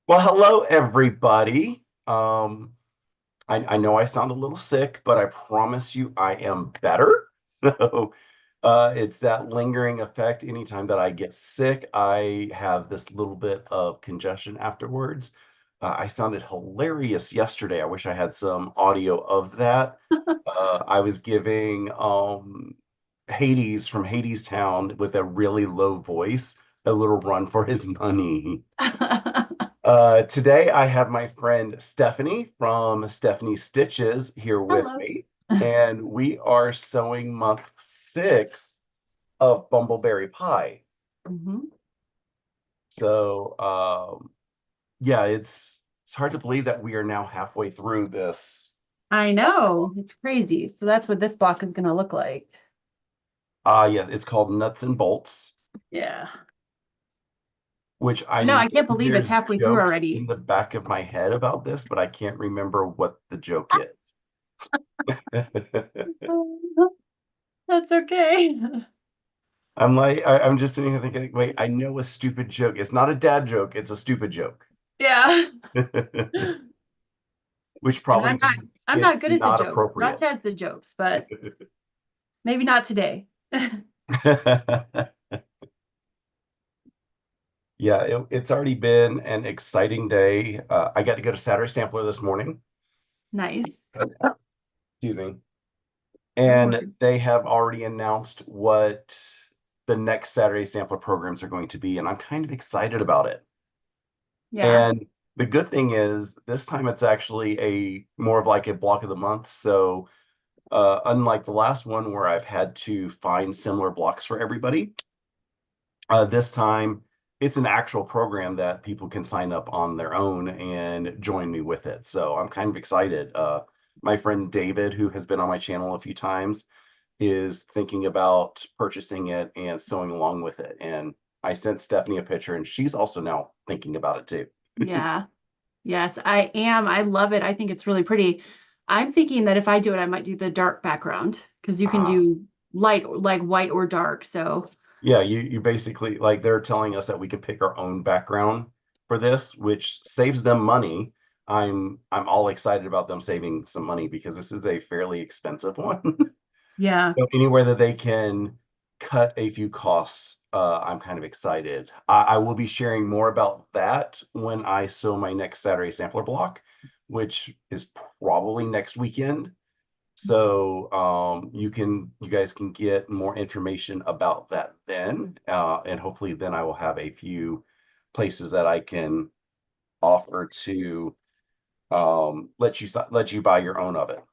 Well, hello, everybody. I know I sound a little sick, but I promise you I am better. So it's that lingering effect. Anytime that I get sick, I have this little bit of congestion afterwards. I sounded hilarious yesterday. I wish I had some audio of that. I was giving Hades from Hades Town with a really low voice a little run for his money. Today I have my friend Stephanie from Stephanie Stitches here with Hello. me, and we are sewing month 6 of Bumbleberry Pie. hmm So, yeah, it's hard to believe that we are now halfway through this. I know, it's crazy. So that's what this block is going to look like. Yeah, it's called Nuts and Bolts, Yeah. which I I know, know I can't believe it's there's halfway through jokes in already. the back of my head about this, but I can't remember what the joke is. That's okay. I'm like, I'm just sitting here thinking, wait, I know a stupid joke. It's not a dad joke, it's a stupid joke. Yeah. Which And probably means I'm not it's good at the not jokes. Russ appropriate. has the jokes, but maybe not today. Yeah, it's already been an exciting day. I got to go to Saturday Sampler this morning. Nice. Excuse me. No And worries. they have already announced what the next Saturday Sampler programs are going to be, and I'm kind of excited about it. Yeah. And the good thing is this time it's actually a more of like a block of the month. So unlike the last one where I've had to find similar blocks for everybody, this time it's an actual program that people can sign up on their own and join me with it. So I'm kind of excited. My friend David, who has been on my channel a few times, is thinking about purchasing it and sewing along with it. And I sent Stephanie a picture, and she's also now thinking about it too. Yeah. Yes, I am. I love it. I think it's really pretty. I'm thinking that if I do it, I might do the dark background because you can Ah, do light, like white or dark. So, yeah, you basically like they're telling us that we can pick our own background for this, which saves them money. I'm all excited about them saving some money because this is a fairly expensive one. yeah. So anywhere that they can cut a few costs, I'm kind of excited. I will be sharing more about that when I sew my next Saturday sampler block, which is probably next weekend. So you guys can get more information about that then, and hopefully then I will have a few places that I can offer to let you buy your own of it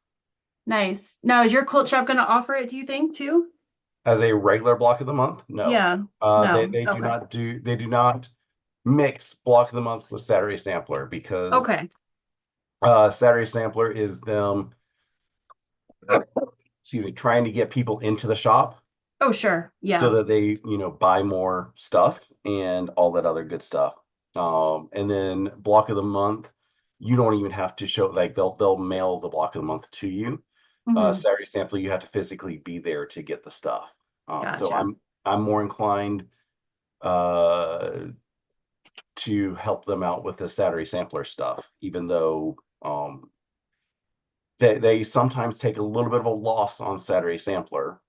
Nice. Now, is your quilt shop going to offer it, do you think, too? as a regular block of the month. No, Yeah. No. they do Okay. not mix block of the month with Saturday sampler because Okay. Saturday sampler is them excuse me trying to get people into the shop Oh, sure. so Yeah. that they buy more stuff and all that other good stuff. And then block of the month, you don't even have to show, like they'll mail the block of the month to you. hmm Saturday sampler, you have to physically be there to get the stuff. So Gotcha. I'm more inclined uh to help them out with the Saturday sampler stuff, even though they sometimes take a little bit of a loss on Saturday sampler,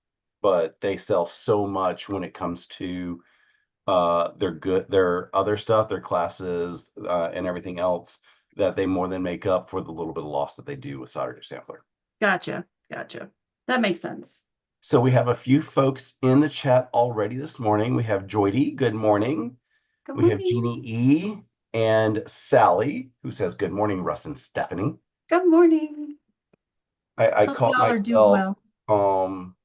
but they sell so much when it comes to their other stuff, their classes, and everything else that they more than make up for the little bit of loss that they do with Saturday Sampler. Gotcha. Gotcha. That makes sense. So we have a few folks in the chat already this morning. We have Joydy, good morning. Good We have morning. Jeannie E and Sally, who says good morning, Russ and Stephanie. Good morning. I Hope caught y'all are doing myself well. um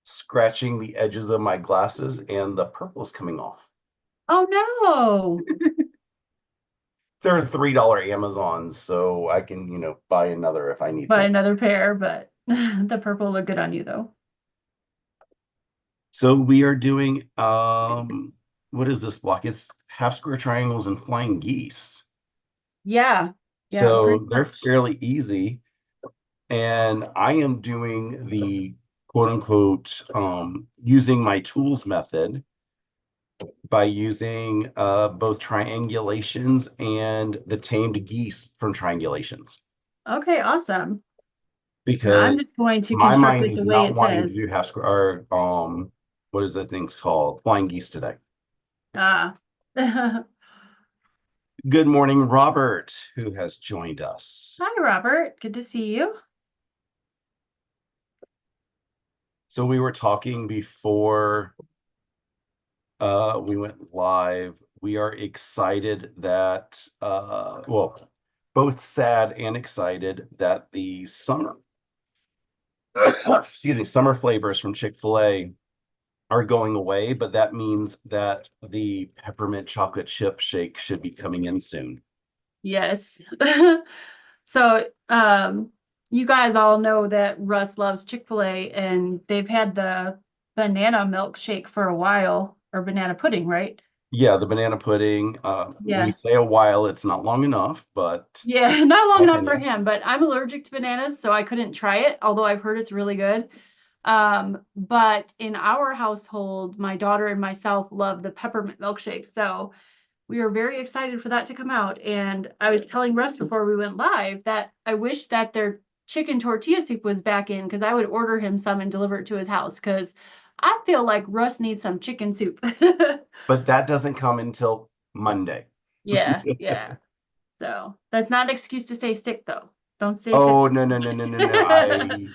scratching the edges of my glasses and the purple is coming off. Oh, no. They're $3 Amazons, so I can, buy another if I need Buy to. another pair, but the purple look good on you, though. So we are doing what is this block? It's half square triangles and flying geese. Yeah. Yeah, pretty So they're much. fairly easy. And I am doing the quote unquote using my tools method by using both triangulations and the tamed geese from triangulations. Okay, awesome. And Because I'm just going to my construct mind it is the way not it wanting to says. do half square or what is the things called? Flying geese today. Ah. Hi, Good morning, Robert, who has joined us. Robert. Good to see you. So we were talking before we went live. We are excited that well, both sad and excited that the summer excuse me, summer flavors from Chick-fil-A are going away, but that means that the peppermint chocolate chip shake should be coming in soon. Yes. So, you guys all know that Russ loves Chick-fil-A and they've had the banana milkshake for a while, or banana pudding, right? Yeah, the banana pudding. We Yeah. say a while, it's not long enough, but Yeah, not long my enough for opinion. him, but I'm allergic to bananas, so I couldn't try it, although I've heard it's really good. But in our household, my daughter and myself love the peppermint milkshake. So we are very excited for that to come out. And I was telling Russ before we went live that I wish that their chicken tortilla soup was back in because I would order him some and deliver it to his house because I feel like Russ needs some chicken soup. But that doesn't come until Monday. Yeah, yeah. So that's not an excuse to stay sick though. Don't stay sick. Oh, no, no, no, no, no, no.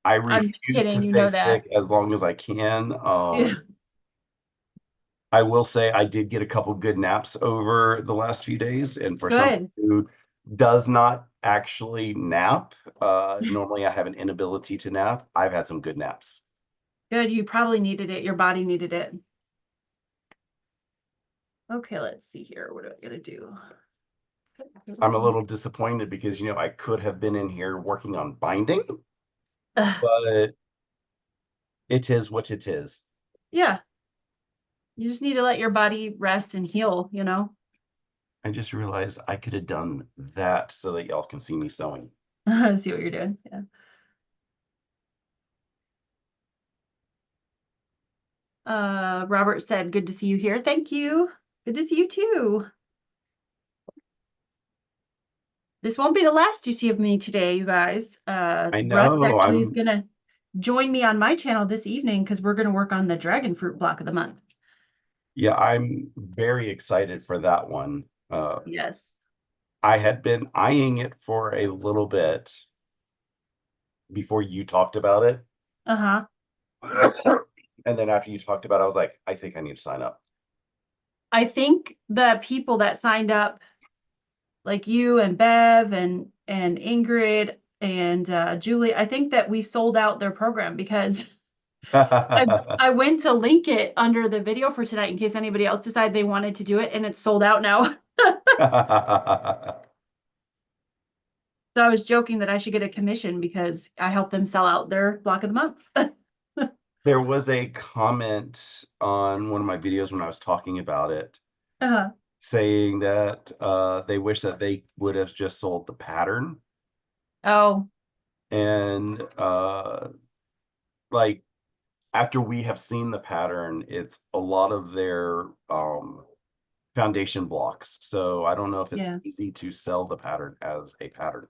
I I'm just refuse to kidding, you stay know that. sick as long as I can. Yeah, I will say I did get a couple good naps over the last few days, and for someone good. who does not actually nap, normally I have an inability to nap. I've had some good naps. Good. You probably needed it. Your body needed it. Okay, let's see here. What do I gotta do? I'm a little disappointed because, I could have been in here working on binding, Ugh, but it is what it is. yeah, you just need to let your body rest and heal, you know? I just realized I could have done that so that y'all can see me sewing. See what you're doing. Yeah. Robert said, good to see you here. Thank you. Good to see you too. This won't be the last you see of me today, you guys. I Russ know. actually is gonna join me on my channel this evening because we're gonna work on the dragon fruit block of the month. Yeah, I'm very excited for that one. Yes. I had been eyeing it for a little bit before you talked about it. Uh-huh. And then after you talked about it, I was like, I think I need to sign up. I think the people that signed up, like you and Bev and Ingrid and Julie, I think that we sold out their program because I went to link it under the video for tonight in case anybody else decided they wanted to do it, and it's sold out now. So I was joking that I should get a commission because I helped them sell out their block of the month. There was a comment on one of my videos when I was talking about it Uh-huh. saying that they wish that they would have just sold the pattern. Oh, And like after we have seen the pattern, it's a lot of their foundation blocks. So I don't know if it's yeah. easy to sell the pattern as a pattern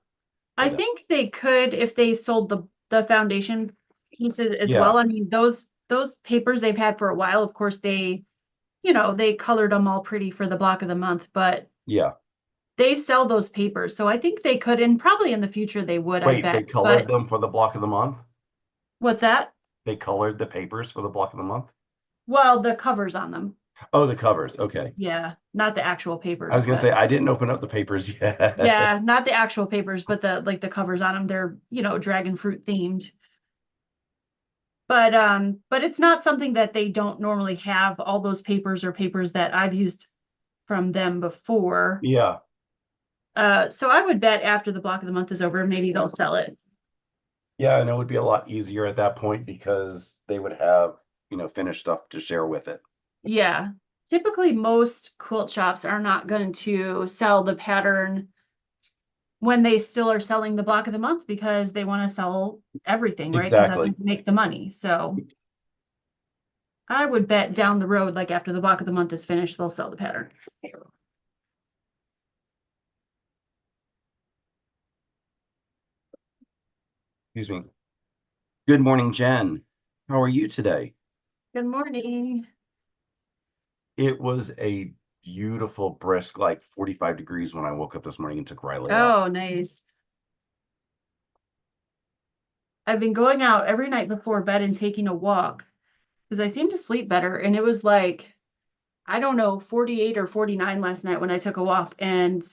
for I them. think they could if they sold the foundation pieces as Yeah, well. I mean, those papers they've had for a while, of course, they colored them all pretty for the block of the month, but yeah. they sell those papers. So I think they could, and probably in the future they would, I Wait, they bet. colored But them for the block of the month? what's that? They colored the papers for the block of the month? Well, the covers on them. Oh, the covers. Okay. Yeah, not the actual I was papers, gonna but say I didn't open up the papers yet. yeah, not the actual papers, but the covers on them. They're, dragon fruit themed. But it's not something that they don't normally have. All those papers are papers that I've used from them before. Yeah, So I would bet after the block of the month is over, maybe they'll sell it. yeah, and it would be a lot easier at that point because they would have, finished stuff to share with it. Yeah. Typically, most quilt shops are not going to sell the pattern when they still are selling the block of the month because they want to sell everything, right? Because that's how Exactly. you make the money. So I would bet down the road, like after the block of the month is finished, they'll sell the pattern. Excuse me. Good morning, Jen. How are you today? Good morning. It was a beautiful, brisk, like 45 degrees when I woke up this morning and took Riley out. Oh, nice. I've been going out every night before bed and taking a walk because I seem to sleep better. And it was like, I don't know, 48 or 49 last night when I took a walk. And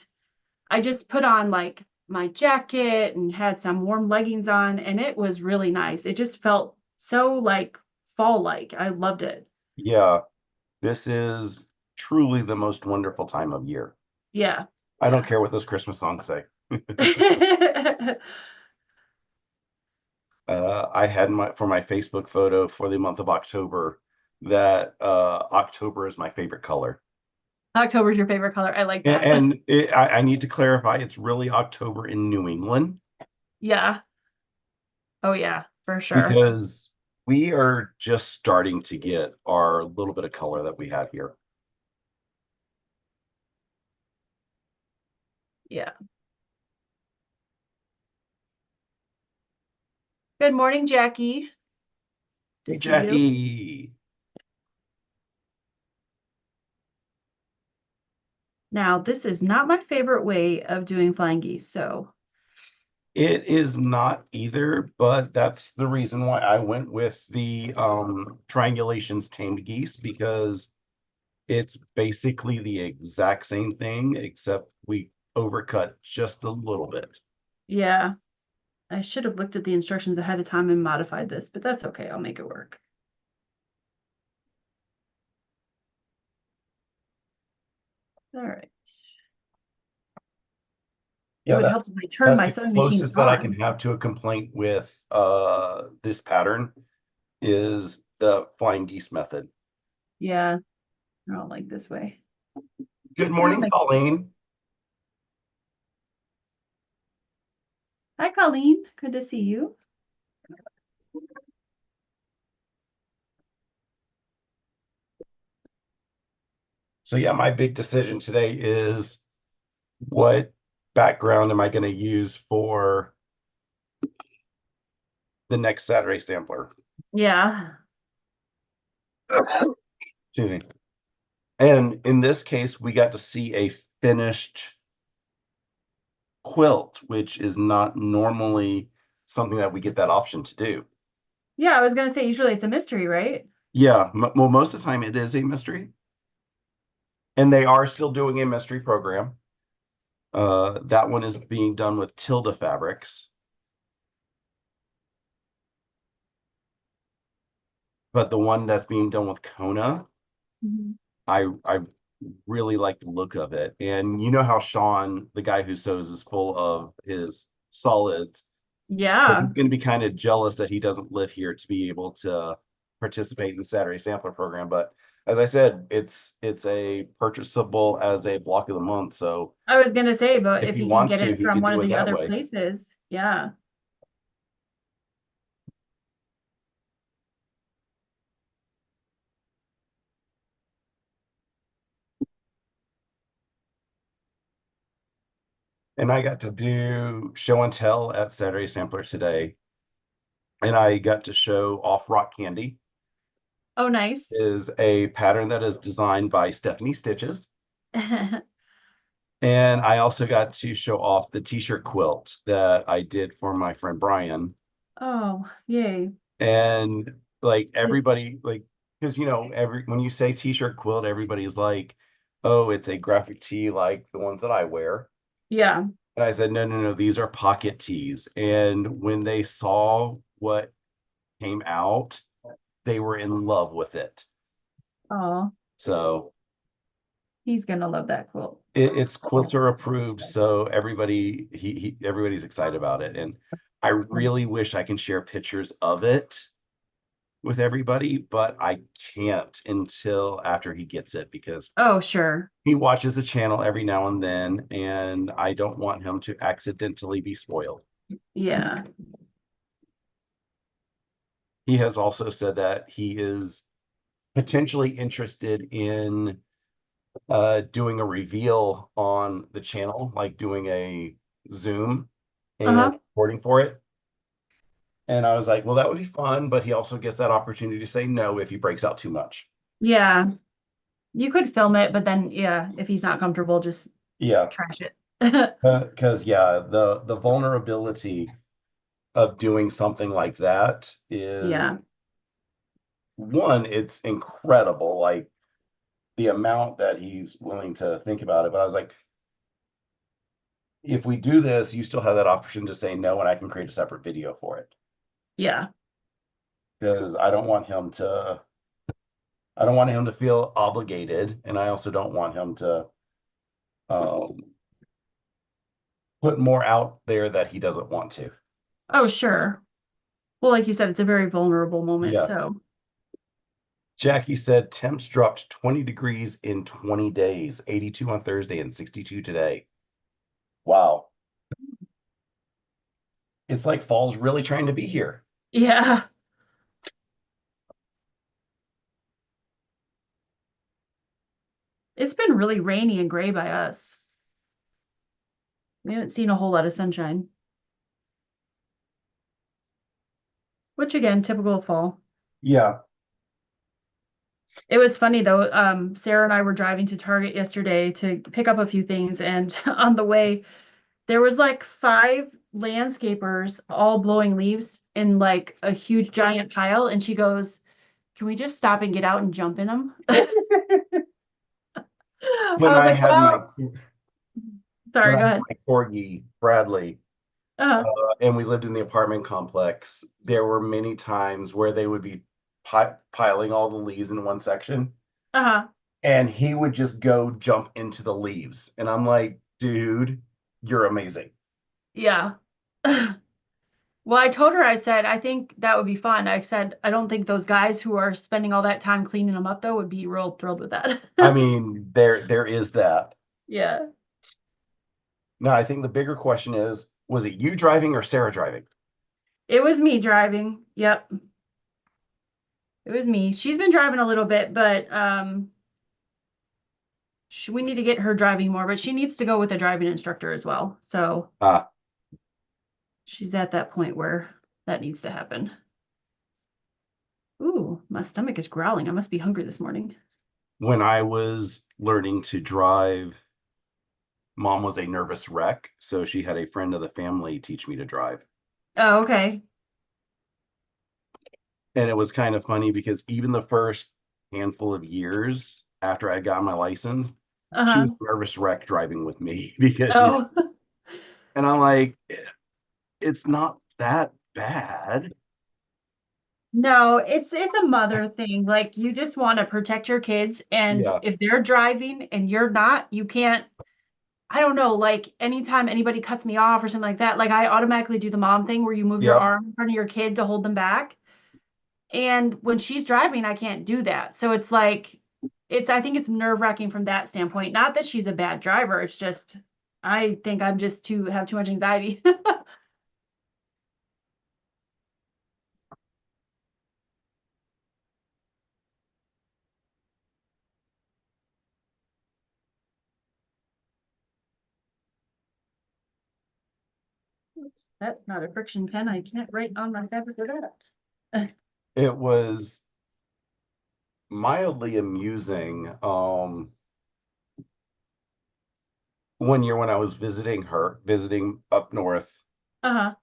I just put on like my jacket and had some warm leggings on, and it was really nice. It just felt so like fall-like. I loved it. Yeah, this is truly the most wonderful time of year. Yeah. I don't Yeah. care what those Christmas songs say. I had for my Facebook photo for the month of October that October is my favorite color. October's your favorite color. I like that. I need to clarify, it's really October in New England Yeah. Oh yeah, for sure. because we are just starting to get our little bit of color that we have here. Yeah. Good morning, Jackie. To Hey, see you. Jackie. Now, this is not my favorite way of doing flying geese, so It is not either, but that's the reason why I went with the triangulations tamed geese because it's basically the exact same thing, except we overcut just a little bit. yeah. I should have looked at the instructions ahead of time and modified this, but that's okay. I'll make it work. All right. It Yeah, would help if I turned that's my the sewing machine closest that I can on. have to a complaint with this pattern is the flying geese method. Yeah, I don't like this way. Good I'll morning, make it work. Colleen. Hi, Colleen. Good to see you. So yeah, my big decision today is what background am I going to use for the next Saturday sampler? Yeah. Excuse me. And in this case, we got to see a finished quilt, which is not normally something that we get that option to do. Yeah, I was gonna say usually it's a mystery, right? Yeah, well, most of the time it is a mystery, and they are still doing a mystery program. That one is being done with Tilda Fabrics, but the one that's being done with Kona, Mhm. I really like the look of it. And you know how Sean, the guy who sews, is full of his solids. So Yeah. he's going to be kind of jealous that he doesn't live here to be able to participate in the Saturday sampler program. But as I said, it's a purchasable as a block of the month. So I was gonna say, but if if he you can wants get to, it he from could one do of it the that other way. places, yeah. And I got to do show and tell at Saturday Sampler today. And I got to show off Rock Candy. Oh, nice. Is a pattern that is designed by Stephanie Stitches. And I also got to show off the t-shirt quilt that I did for my friend Brian. Oh, yay. And like Is everybody, like, because when you say t-shirt quilt, everybody's like, oh, it's a graphic tee like the ones that I wear. yeah. And I said, no, no, no, these are pocket tees. And when they saw what came out, they were in love with it. Oh, So he's gonna love that quilt. it's quilter approved, so everybody's excited about it. And I really wish I can share pictures of it with everybody, but I can't until after he gets it because Oh, sure. he watches the channel every now and then, and I don't want him to accidentally be spoiled. Yeah. He has also said that he is potentially interested in doing a reveal on the channel, like doing a Zoom and Uh-huh. recording for it. And I was like, well, that would be fun, but he also gets that opportunity to say no if he breaks out too much. Yeah. You could film it, but then yeah, if he's not comfortable, just Yeah, trash it. because yeah, the vulnerability of doing something like that is Yeah. one, it's incredible, like the amount that he's willing to think about it. But I was like, if we do this, you still have that option to say no, and I can create a separate video for it. Yeah. Because I don't want him to feel obligated, and I also don't want him to um, put more out there that he doesn't want to. Oh, sure. Well, like you said, it's a very vulnerable moment, Yeah. so Jackie said temps dropped 20 degrees in 20 days, 82 on Thursday and 62 today. Wow. It's like fall's really trying to be here. yeah. It's been really rainy and gray by us. We haven't seen a whole lot of sunshine, which again, typical of fall. Yeah. It was funny though. Sarah and I were driving to Target yesterday to pick up a few things, and on the way, there was like five landscapers all blowing leaves in like a huge giant pile, and she goes, "Can we just stop and get out and jump in them?" I When was I like, had my "Well, when sorry, I go had ahead." my corgi, Bradley, Uh, and we lived in the apartment complex, there were many times where they would be piling all the leaves in one section, uh-huh. and he would just go jump into the leaves. And I'm like, dude, you're amazing. Yeah. Well, I told her, I said, I think that would be fun. I said, I don't think those guys who are spending all that time cleaning them up, though, would be real thrilled with that. I mean, there is that. Yeah. Now, I think the bigger question is, was it you driving or Sarah driving? It was me driving. Yep. It was me. She's been driving a little bit, but we need to get her driving more, but she needs to go with a driving instructor as well. So Ah, she's at that point where that needs to happen. Ooh, my stomach is growling. I must be hungry this morning. when I was learning to drive, mom was a nervous wreck, so she had a friend of the family teach me to drive. Oh, okay. And it was kind of funny because even the first handful of years after I got my license, she was Uh-huh. a nervous wreck driving with me because she's, Oh, and I'm like, it's not that bad. no, it's a mother thing. Like you just want to protect your kids, and Yeah. if they're driving and you're not, you can't. I don't know, like anytime anybody cuts me off or something like that, like I automatically do the mom thing where you move your Yep. arm in front of your kid to hold them back. And when she's driving, I can't do that. So it's like I think it's nerve-wracking from that standpoint. Not that she's a bad driver, it's just I think I'm just too have too much anxiety. Oops, that's not a friction pen. I can't write on my fabric of that. It was mildly amusing. One year when I was visiting up north, Uh-huh.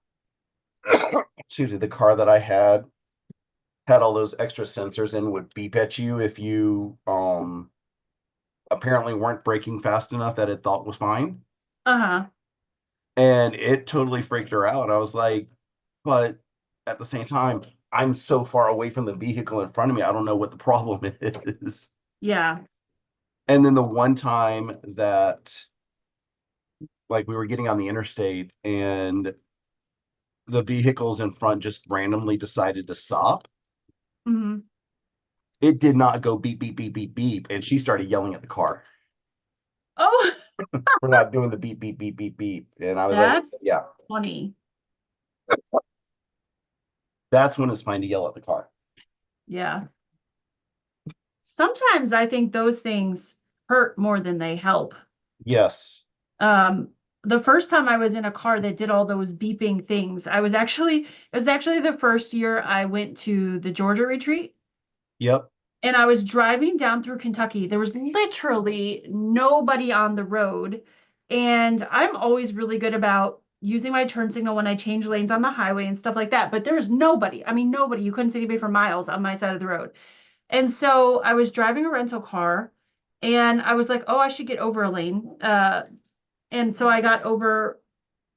excuse the car that I had all those extra sensors and would beep at you if you apparently weren't braking fast enough that it thought was fine. Uh-huh. And it totally freaked her out. I was like, but at the same time, I'm so far away from the vehicle in front of me, I don't know what the problem is. Yeah. And then the one time that like we were getting on the interstate and the vehicles in front just randomly decided to stop, Hmm. it did not go beep, beep, beep, beep, beep. And she started yelling at the car Oh, for not doing the beep, beep, beep, beep, beep. And I was like, that's yeah, funny. that's when it's fine to yell at the car. Yeah. sometimes I think those things hurt more than they help. Yes. Um, the first time I was in a car that did all those beeping things, it was actually the first year I went to the Georgia retreat. Yep. And I was driving down through Kentucky. There was literally nobody on the road. And I'm always really good about using my turn signal when I change lanes on the highway and stuff like that. But there was nobody. I mean, nobody. You couldn't see anybody for miles on my side of the road. And so I was driving a rental car and I was like, oh, I should get over a lane. And so I got over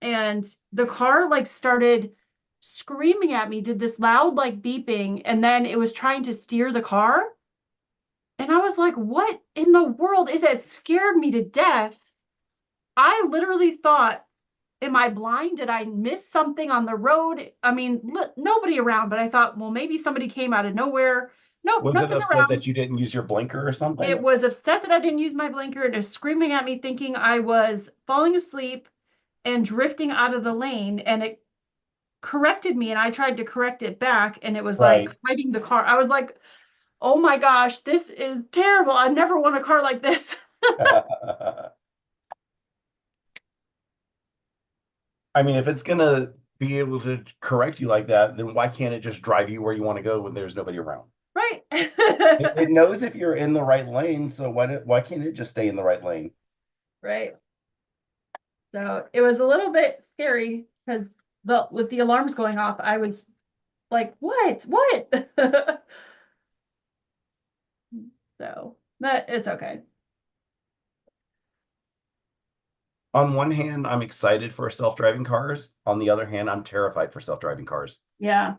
and the car like started screaming at me, did this loud like beeping, and then it was trying to steer the car. And I was like, what in the world is that? It scared me to death. I literally thought, am I blind? Did I miss something on the road? I mean, nobody around, but I thought, well, maybe somebody came out of nowhere. Nope, Was it nothing upset around. that you didn't use your blinker or It something? was upset that I didn't use my blinker and it was screaming at me, thinking I was falling asleep and drifting out of the lane. And it corrected me, and I tried to correct it back, and it was like Right. fighting the car. I was like, oh my gosh, this is terrible. I never want a car like this. I mean, if it's gonna be able to correct you like that, then why can't it just drive you where you want to go when there's nobody around? Right. It knows if you're in the right lane, so why can't it just stay in the right lane? Right. So it was a little bit scary because the with the alarms going off, I was like, what? What? So but it's okay. On one hand, I'm excited for self-driving cars. On the other hand, I'm terrified for self-driving cars. Yeah,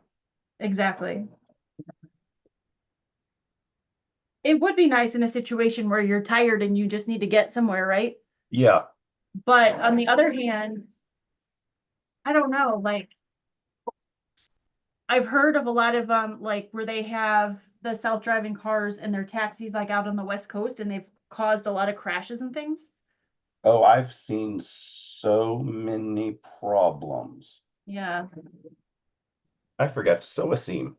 exactly. It would be nice in a situation where you're tired and you just need to get somewhere, right? Yeah. But on the other hand, I don't know, like I've heard of a lot of like where they have the self-driving cars and their taxis like out on the West Coast and they've caused a lot of crashes and things. Oh, I've seen so many problems. Yeah. I forgot to sew a seam.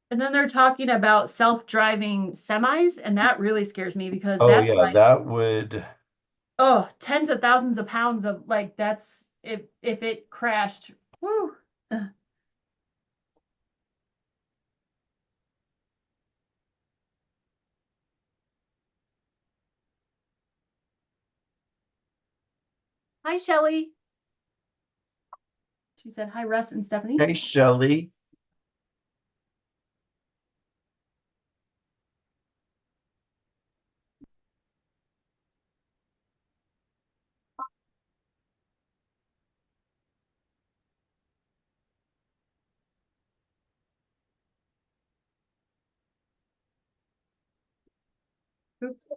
And then they're talking about self-driving semis, and that really scares me because Oh that's yeah, like, that would. oh, tens of thousands of pounds of like that's if it crashed. Woo. Ugh. Hi, Shelly. She said hi, Russ and Stephanie. Hey, Shelley. Oops.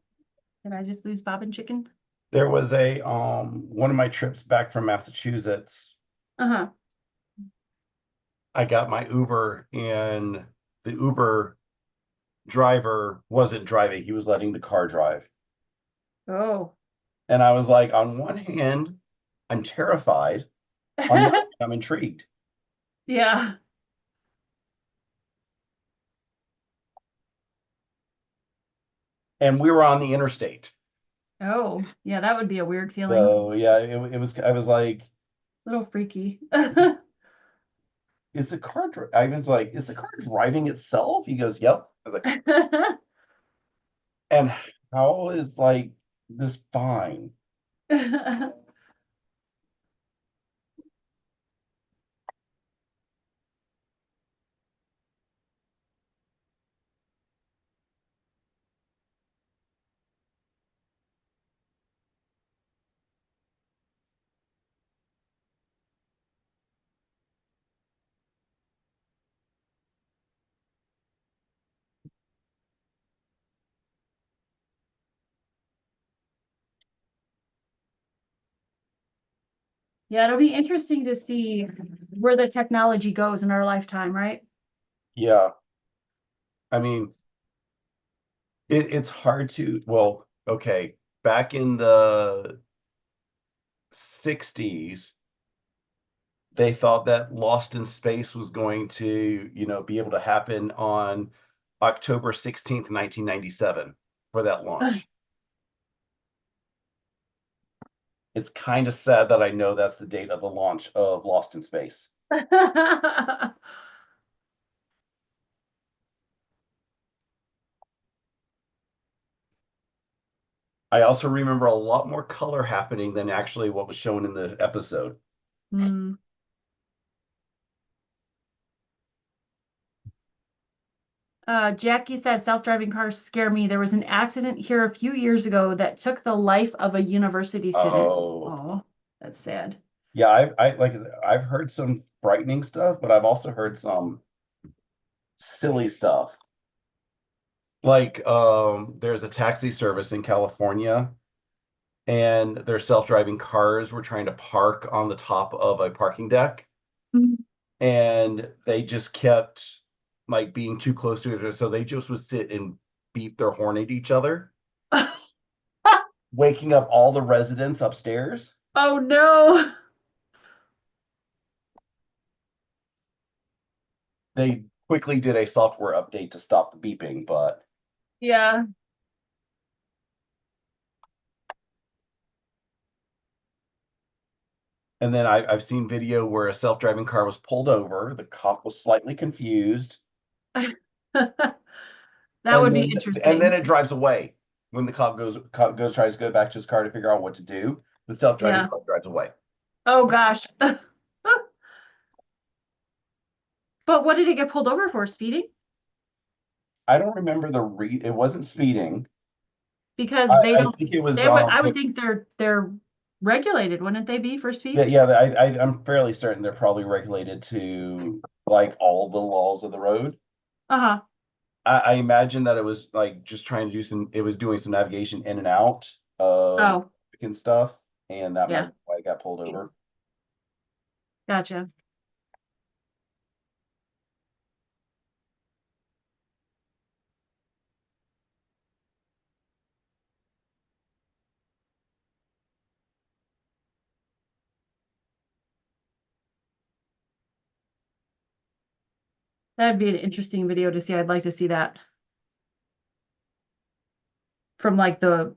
Did I just lose Bob and Chicken? There was a one of my trips back from Massachusetts. Uh-huh. I got my Uber and the Uber driver wasn't driving. He was letting the car drive. Oh. And I was like, on one hand, I'm terrified. On the other hand, I'm intrigued. Yeah. And we were on the interstate. Oh, yeah, that would be a weird feeling. So yeah, it was, I was like, A little freaky. is the car, I was like, is the car driving itself? He goes, yep. I was like, and how is like this fine? Yeah, it'll be interesting to see where the technology goes in our lifetime, right? Yeah. I mean, it's hard to, well, okay, back in the 60s, they thought that Lost in Space was going to, be able to happen on October 16th, 1997 for that launch. It's kind of sad that I know that's the date of the launch of Lost in Space. I also remember a lot more color happening than actually what was shown in the episode. Hmm. Jackie said self-driving cars scare me. There was an accident here a few years ago that took the life of a university student. Oh, Oh, that's sad. yeah, I've heard some frightening stuff, but I've also heard some silly stuff. Like there's a taxi service in California and their self-driving cars were trying to park on the top of a parking deck Mhm. and they just kept like being too close to each other. So they just would sit and beep their horn at each other, waking up all the residents upstairs. Oh no. They quickly did a software update to stop the beeping, but Yeah. and then I've seen video where a self-driving car was pulled over. The cop was slightly confused, That and would be then interesting. it drives away. When the cop goes tries to go back to his car to figure out what to do, the self-driving Yeah. car drives away. Oh gosh. But what did it get pulled over for? Speeding? I don't remember it wasn't speeding. Because I, they I don't, think it was they would, I would think they're regulated, wouldn't they be for yeah, speed? yeah, I'm fairly certain they're probably regulated to like all the laws of the road. Uh-huh. I imagine that it was like just trying to it was doing some navigation in and out of Oh, and stuff, and that might yeah. be why it got pulled over. Gotcha. That'd be an interesting video to see. I'd like to see that from like the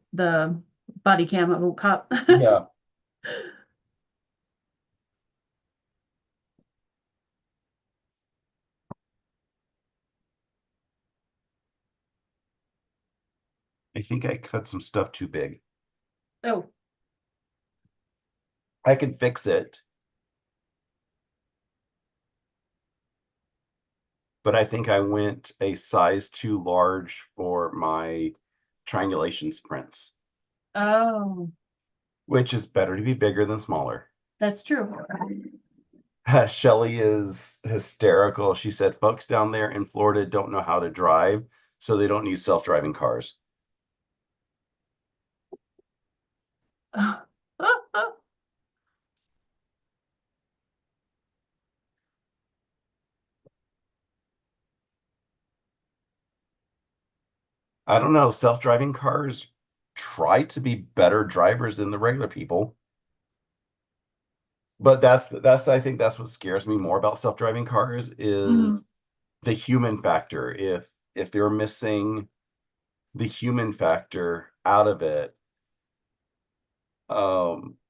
body cam of a cop. Yeah, I think I cut some stuff too big. Oh, I can fix it, but I think I went a size too large for my triangulation sprints, oh, which is better to be bigger than smaller. that's true. Shelly is hysterical. She said folks down there in Florida don't know how to drive, so they don't need self-driving cars. I don't know. Self-driving cars try to be better drivers than the regular people, but that's I think that's what scares me more about self-driving cars Mhm. is the human factor. If they're missing the human factor out of it,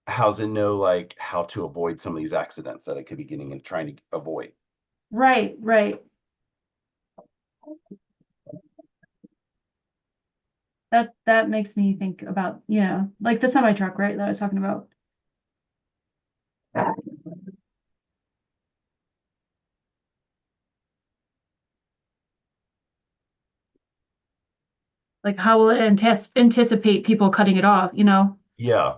how's it know like how to avoid some of these accidents that it could be getting and trying to avoid? Right, right. That makes me think about, like the semi truck, right, that I was talking about. Like how will it anticipate people cutting it off? Yeah.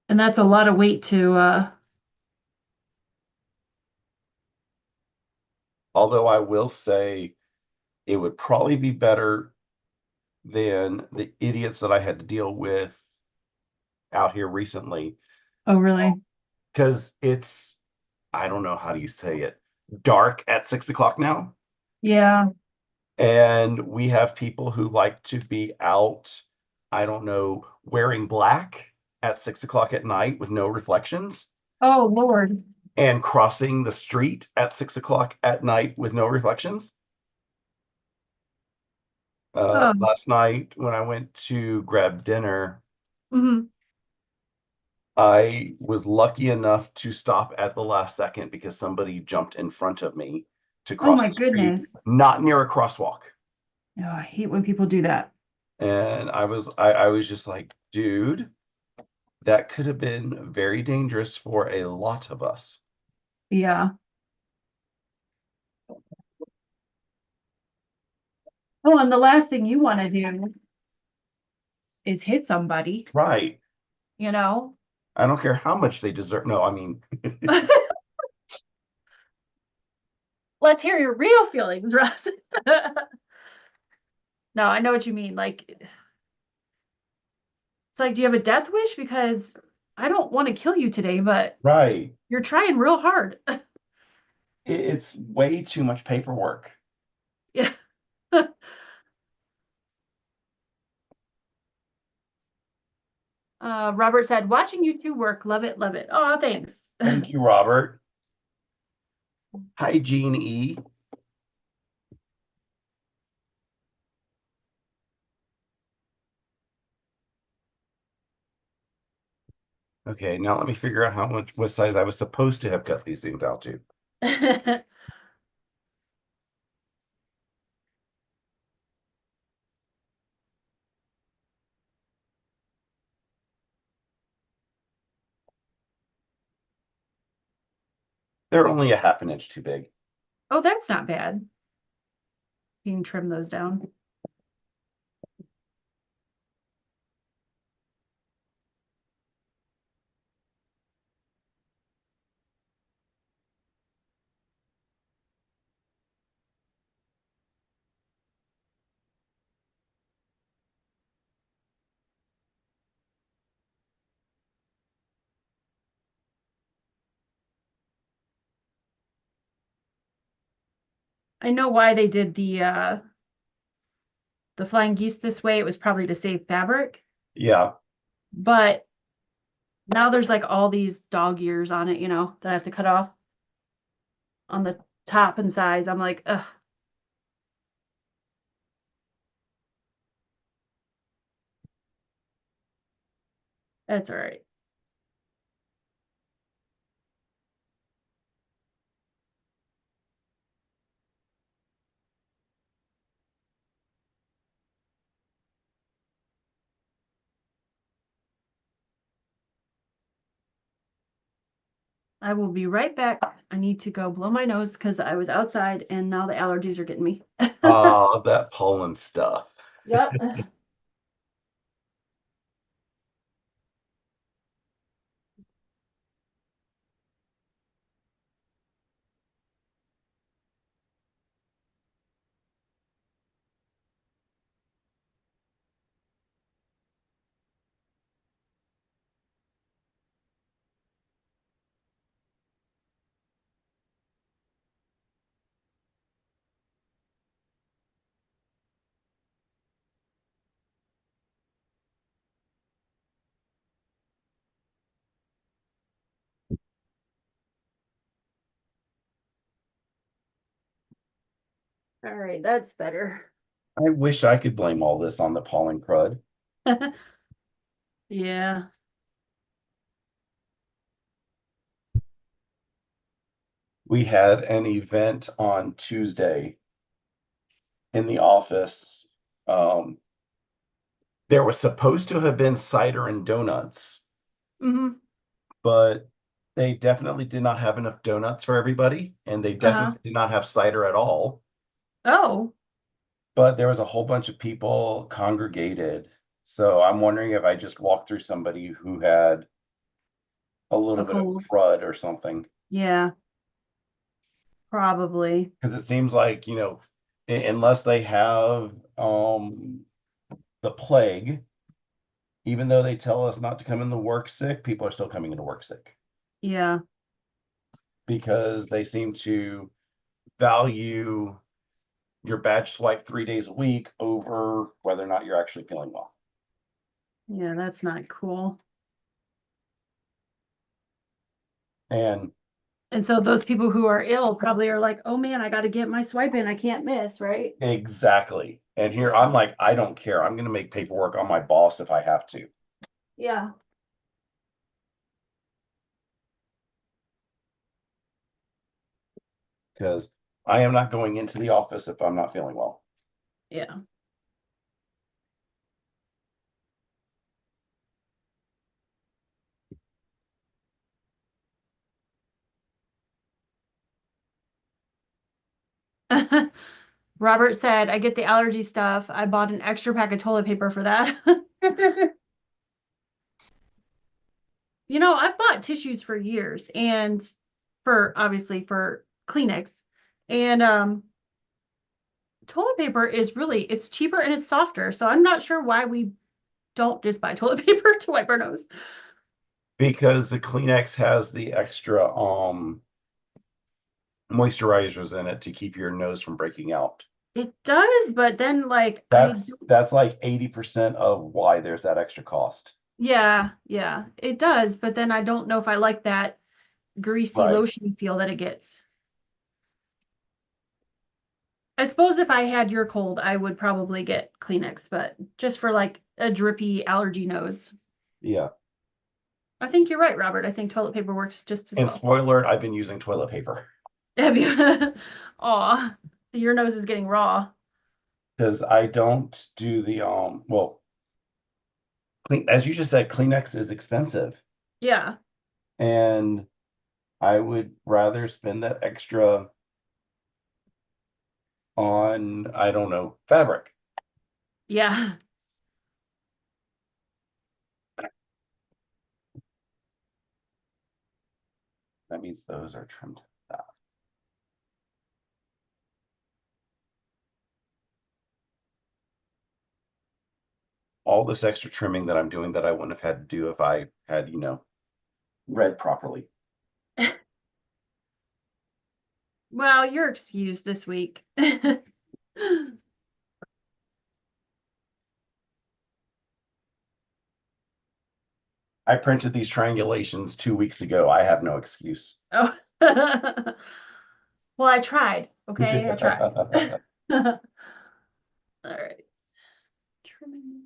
And that's a lot of weight to Although I will say it would probably be better than the idiots that I had to deal with out here recently oh really? because it's I don't know how do you say it dark at 6 o'clock now, Yeah. and we have people who like to be out. I don't know, wearing black at 6 o'clock at night with no reflections. Oh Lord. and crossing the street at 6 o'clock at night with no reflections. Oh, Last night when I went to grab dinner, mhm. I was lucky enough to stop at the last second because somebody jumped in front of me to Oh cross my the street, goodness. not near a crosswalk. Oh, I hate when people do that. And I was just like, dude, that could have been very dangerous for a lot of us. Yeah. Oh, and the last thing you want to do is hit somebody, Right. you know? I don't care how much they deserve. No, I mean, Let's hear your real feelings, Russ. No, I know what you mean. Like, it's like, do you have a death wish? Because I don't want to kill you today, but right. you're trying real hard. It's way too much paperwork. Yeah. Robert said, watching you two work, love it, love it. Oh, thanks. Thank you, Robert. Hi, Jean E. Okay, now let me figure out what size I was supposed to have cut these things out to. They're only a half an inch too big. Oh, that's not bad. You can trim those down. I know why they did the flying geese this way. It was probably to save fabric, Yeah. but now there's like all these dog ears on it, that I have to cut off on the top and sides. I'm like, ugh, that's all right. I will be right back. I need to go blow my nose because I was outside and now the allergies are getting me. That pollen stuff. Yep. All right, that's better. I wish I could blame all this on the pollen crud. Yeah. We had an event on Tuesday in the office. Um, there was supposed to have been cider and donuts, Hmm. but they definitely did not have enough donuts for everybody, and they Uh-huh. definitely did not have cider at all. Oh, But there was a whole bunch of people congregated. So I'm wondering if I just walked through somebody who had a a little bit of cold. crud or something. Yeah, probably. Because it seems like, unless they have the plague, even though they tell us not to come into work sick, people are still coming into work sick Yeah. because they seem to value your badge swipe 3 days a week over whether or not you're actually feeling well. Yeah, that's not cool. And And so those people who are ill probably are like, oh man, I got to get my swipe in. I can't miss, right? Exactly. And here Yeah. I'm like, I don't care. I'm going to make paperwork on my boss if I have to, Yeah. because I am not going into the office if I'm not feeling well. Yeah. Robert said, I get the allergy stuff. I bought an extra pack of toilet paper for that. You know, I've bought tissues for years and for obviously for Kleenex. And toilet paper is really it's cheaper and it's softer. So I'm not sure why we don't just buy toilet paper to wipe our nose. Because the Kleenex has the extra moisturizers in it to keep your nose from breaking out. It does, but then like That's like 80% of why there's that extra cost. yeah, yeah, it does, but then I don't know if I like that greasy Right. lotion feel that it gets. I suppose if I had your cold, I would probably get Kleenex, but just for like a drippy allergy nose. Yeah. I think you're right, Robert. I think toilet paper works just as And well. spoiler alert, I've been using toilet paper Have you? Aw, your nose is getting raw. because I don't do the well, as you just said, Kleenex is expensive, Yeah, and I would rather spend that extra on, I don't know, fabric. yeah. That means those are trimmed. All this extra trimming that I'm doing that I wouldn't have had to do if I had, read properly. Well, you're excused this week. I printed these triangulations 2 weeks ago. I have no excuse. Oh. Well, I tried. Okay, I tried. All right. Trimming.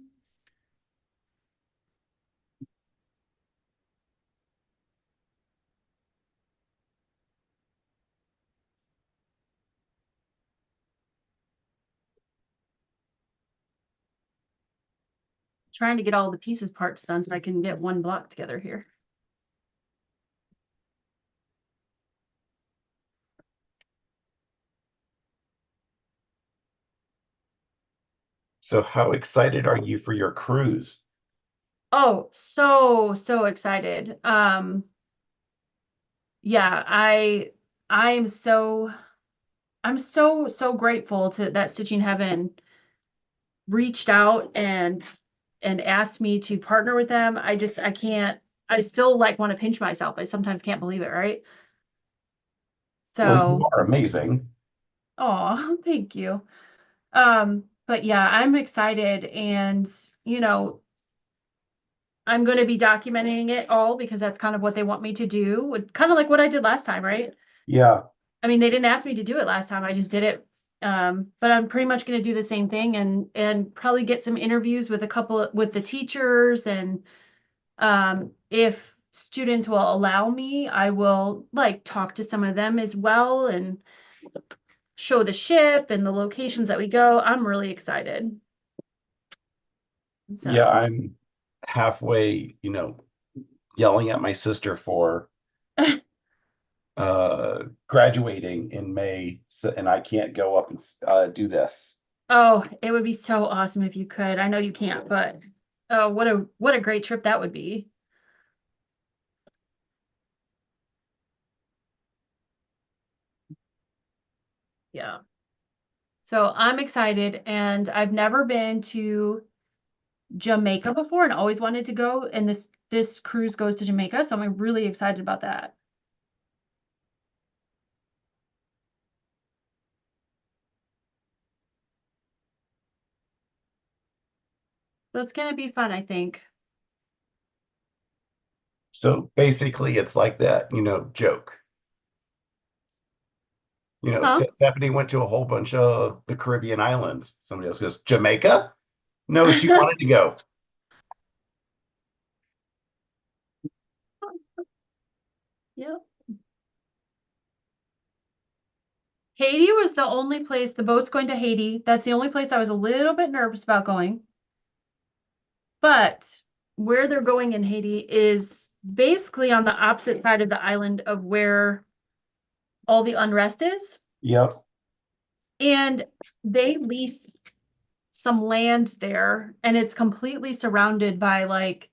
Trying to get all the pieces parts done so I can get one block together here. So how excited are you for your cruise? Oh, so excited. Yeah, I'm so I'm so grateful to that Stitching Heaven reached out and asked me to partner with them. I can't I still like want to pinch myself. I sometimes can't believe it, right? Well, you So, are amazing. oh, thank you. But yeah, I'm excited and you know, I'm going to be documenting it all because that's kind of what they want me to do. Kind of like what I did last time, right? Yeah, I mean, they didn't ask me to do it last time. I just did it. But I'm pretty much going to do the same thing and probably get some interviews with a couple with the teachers and if students will allow me, I will like talk to some of them as well and show the ship and the locations that we go. I'm really excited. yeah, So, I'm halfway, yelling at my sister for graduating in May, so, and I can't go up and do this. oh, it would be so awesome if you could. I know you can't, but oh, what a great trip that would be. Yeah. So I'm excited and I've never been to Jamaica before and always wanted to go and this cruise goes to Jamaica, so I'm really excited about that. So it's gonna be fun, I think. So basically, it's like that, joke. Huh? Stephanie went to a whole bunch of the Caribbean islands. Somebody else goes, Jamaica? No, she wanted to go. Yeah. Haiti was the only place, the boat's going to Haiti. That's the only place I was a little bit nervous about going. But where they're going in Haiti is basically on the opposite side of the island of where all the unrest is. Yep. And they lease some land there, and it's completely surrounded by like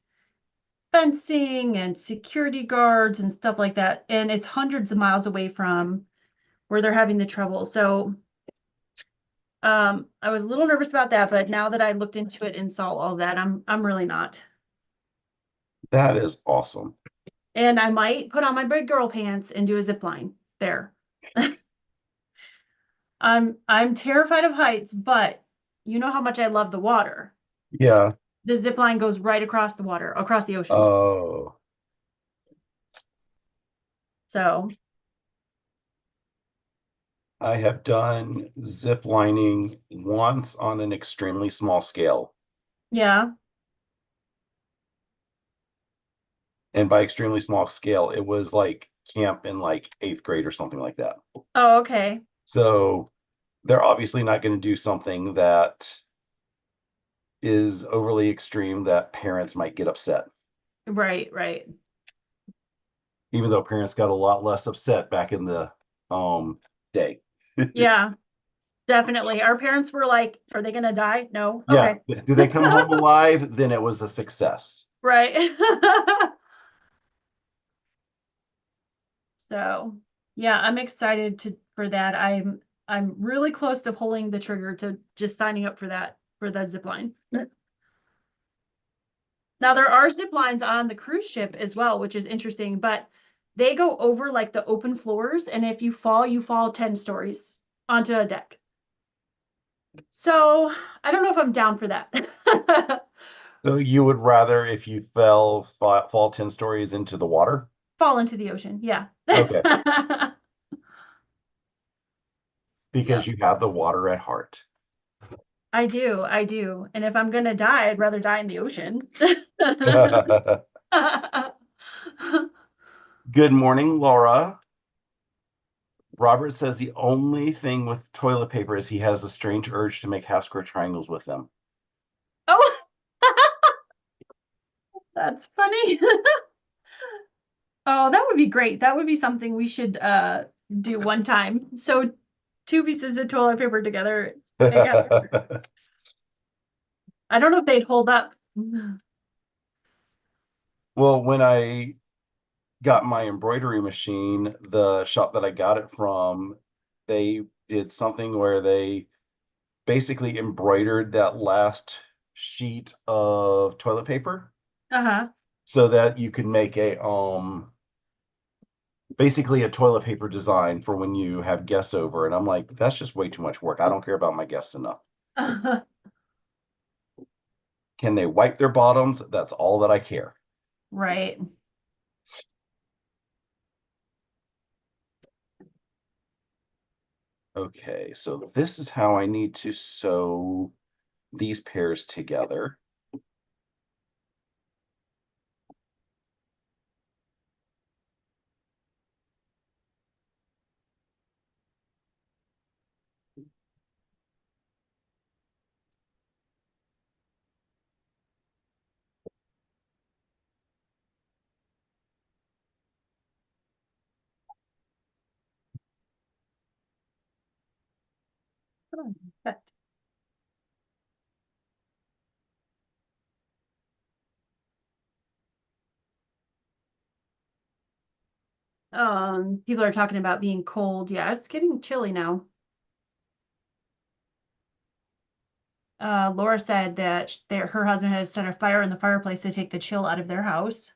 fencing and security guards and stuff like that. And it's hundreds of miles away from where they're having the trouble. So I was a little nervous about that, but now that I looked into it and saw all that, I'm really not. That is awesome. And I might put on my big girl pants and do a zip line there. I'm terrified of heights, but you know how much I love the water. Yeah. The zip line goes right across the water, across the ocean. Oh, So I have done zip lining once on an extremely small scale. yeah. And by extremely small scale, it was like camp in like eighth grade or something like that. Oh, okay. So they're obviously not going to do something that is overly extreme that parents might get upset, Right, right. even though parents got a lot less upset back in the day. Yeah, definitely. Our parents were like, are they gonna die? No. Yeah. Okay. Do they come home alive? Then it was a success. Right. So yeah, I'm excited to for that. I'm really close to pulling the trigger to just signing up for that zip line. Now there are zip lines on the cruise ship as well, which is interesting, but they go over like the open floors, and if you fall 10 stories onto a deck. So I don't know if I'm down for that. So you would rather if you fall 10 stories into the water? Fall into the ocean, yeah. Okay. Yeah, Because you have the water at heart. I do, I do. And if I'm gonna die, I'd rather die in the ocean. Good morning, Laura. Robert says the only thing with toilet paper is he has a strange urge to make half square triangles with them. Oh, that's funny. Oh, that would be great. That would be something we should do one time. So two pieces of toilet paper together. Make up. I don't know if they'd hold up. Well, when I got my embroidery machine, the shop that I got it from, they did something where they basically embroidered that last sheet of toilet paper Uh-huh. so that you could make a basically a toilet paper design for when you have guests over. And I'm like, that's just way too much work. I don't care about my guests enough. Can they wipe their bottoms? That's all that I care. Right. Okay, so this is how I need to sew these pairs together. Perfect. People are talking about being cold. Yeah, it's getting chilly now. Laura said that her husband has set a fire in the fireplace to take the chill out of their house.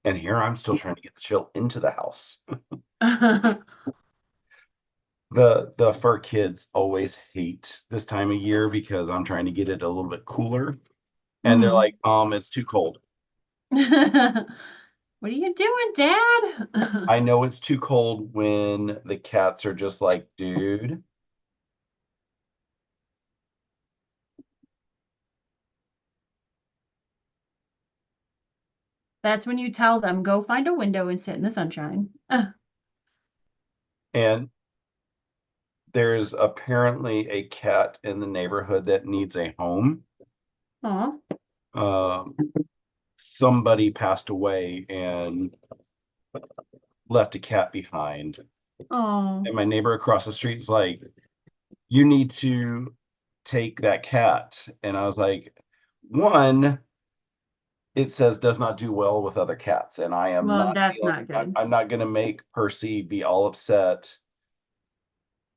And here I'm still trying to get the chill into the house. The fur kids always hate this time of year because I'm trying to get it a little bit cooler. And they're Hmm. like, it's too cold. What are you doing, Dad? I know it's too cold when the cats are just like, dude. That's when you tell them, go find a window and sit in the sunshine. And there's apparently a cat in the neighborhood that needs a home. Aw. Um, Somebody passed away and left a cat behind. Oh, And my neighbor across the street is like, you need to take that cat. And I was like, one, it says does not do well with other cats. And I am well, not that's feeling, not good. I'm not going to make Percy be all upset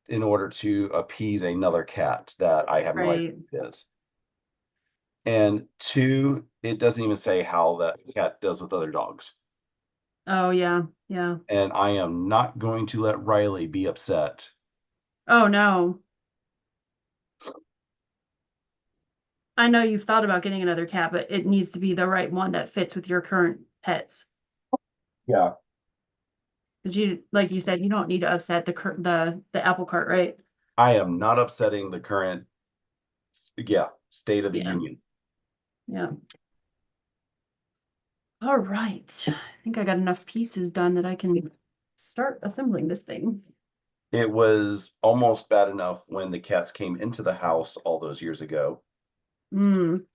in order to appease another cat that I have no idea Right. who it is. And two, it doesn't even say how that cat does with other dogs. Oh, yeah. Yeah. And I am not going to let Riley be upset. Oh, no. I know you've thought about getting another cat, but it needs to be the right one that fits with your current pets. Yeah, Because you, like you said, you don't need to upset the apple cart, right? I am not upsetting the current, yeah, state of the Yeah. union. Yeah. All right. I think I got enough pieces done that I can start assembling this thing. It was almost bad enough when the cats came into the house all those years ago Mm,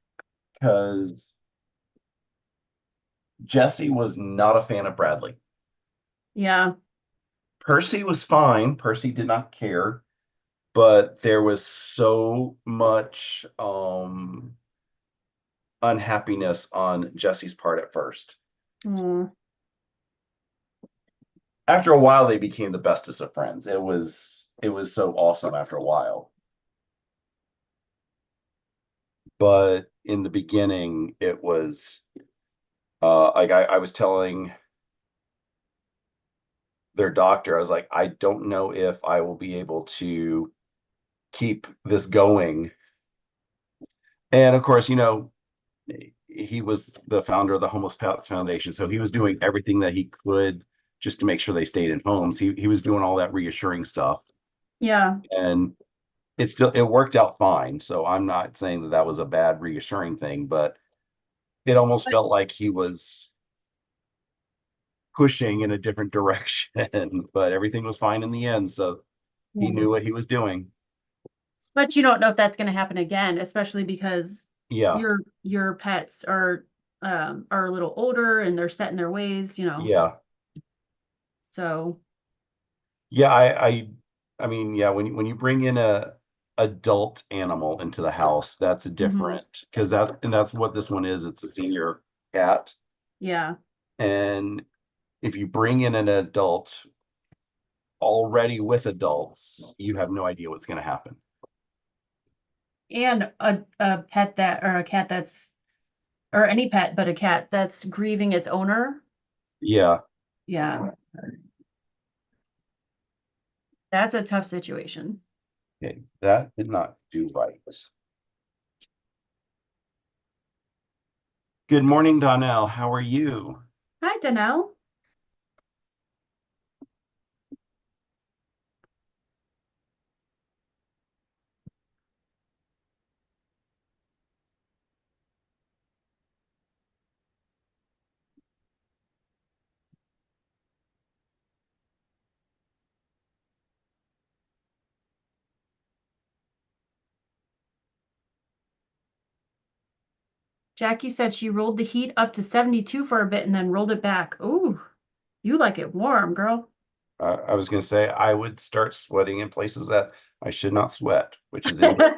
because Jesse was not a fan of Bradley. yeah. Percy was fine. Percy did not care, but there was so much unhappiness on Jesse's part at first. Oh, After a while, they became the bestest of friends. It was so awesome after a while. But in the beginning, it was like I was telling their doctor, I was like, I don't know if I will be able to keep this going. And of course, he was the founder of the Homeless Pets Foundation, so he was doing everything that he could just to make sure they stayed in homes. He was doing all that reassuring stuff, yeah. and it worked out fine. So I'm not saying that that was a bad reassuring thing, but it almost But felt like he was pushing in a different direction, but everything was fine in the end. So he yeah. knew what he was doing. But you don't know if that's going to happen again, especially because Yeah, your pets are a little older and they're set in their ways. yeah, So, yeah. I mean, yeah. When you bring in a adult animal into the house, that's mhm, different because that's what this one is. It's a senior cat, yeah. and if you bring in an adult already with adults, you have no idea what's going to happen. And a pet that or a cat that's or any pet but a cat that's grieving its owner. Yeah. Yeah, that's a tough situation. Okay, that did not do right. Good morning, Donnell. How are you? Hi, Danelle. Jackie said she rolled the heat up to 72 for a bit and then rolled it back. Ooh, you like it warm, girl. I was going to say I would start sweating in places that I should not sweat, which is indoors.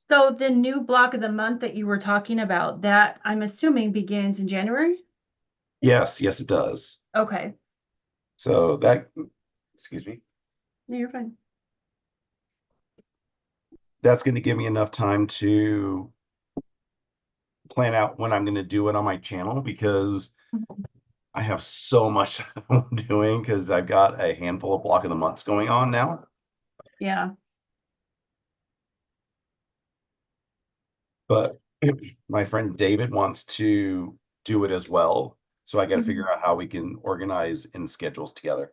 So the new block of the month that you were talking about, that I'm assuming begins in January? Yes, yes, it does. Okay. So that, excuse me, No, you're fine. that's going to give me enough time to plan out when I'm going to do it on my channel because I have so much that I'm doing because I've got a handful of block of the months going on now. Yeah. But my friend David wants to do it as well. So I got to Mhm. figure out how we can organize in schedules together.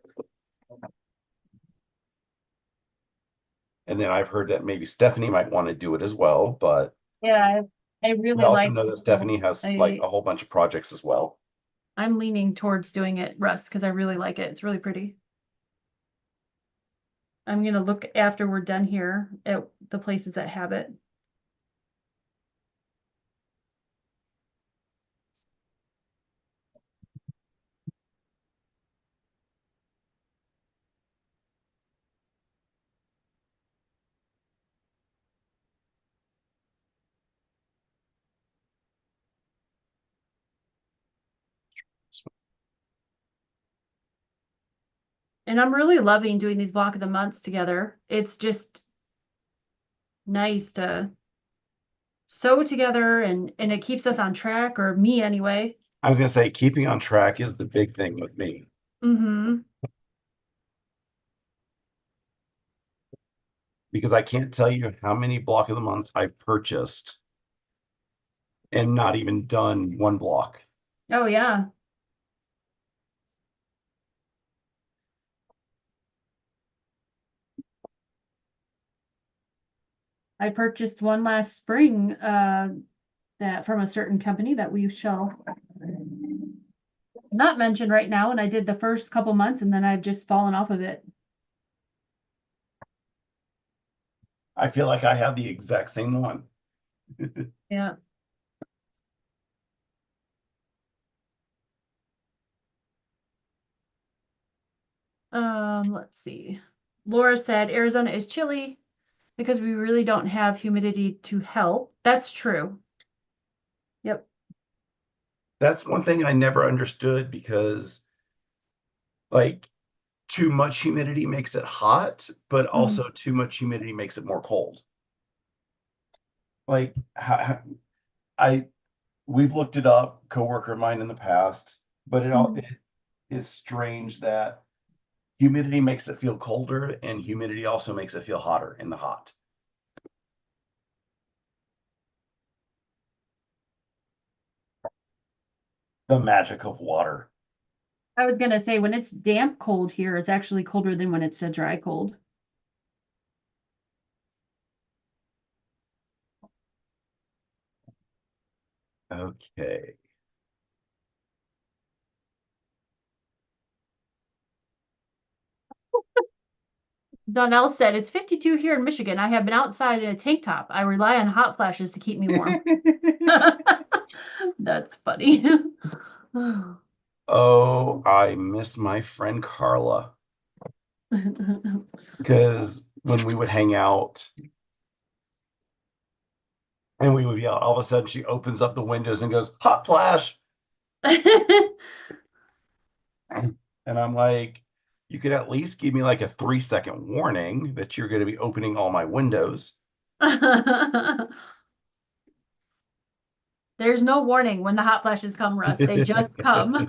And then I've heard that maybe Stephanie might want to do it as well, but Yeah, I we really also like know that Stephanie has like a whole bunch of projects as well. I'm leaning towards doing it, Russ, because I really like it. It's really pretty. I'm gonna look after we're done here at the places that have it. And I'm really loving doing these block of the months together. It's just nice to sew together and it keeps us on track, or me anyway. I was going to say, keeping on track is the big thing with me Mm-hmm. because I can't tell you how many block of the months I've purchased and not even done one block. Oh yeah. I purchased one last spring, that from a certain company that we shall not mention right now, and I did the first couple months and then I've just fallen off of it. I feel like I have the exact same one. Yeah. Let's see. Laura said Arizona is chilly because we really don't have humidity to help. That's true. Yep. That's one thing I never understood because, like, too much humidity makes it hot, but Mhm. also too much humidity makes it more cold. Like, I we've looked it up, coworker of mine in the past, but it Mhm. is strange that humidity makes it feel colder and humidity also makes it feel hotter in the hot. The magic of water. I was gonna say when it's damp cold here, it's actually colder than when it's a dry cold. Okay. Donnell said it's 52 here in Michigan. I have been outside in a tank top. I rely on hot flashes to keep me warm. That's funny. Oh, I miss my friend Carla because when we would hang out and we would be out, all of a sudden she opens up the windows and goes, "Hot flash." And I'm like, you could at least give me like a 3-second warning that you're going to be opening all my windows. There's no warning when the hot flashes come, Russ. They just come.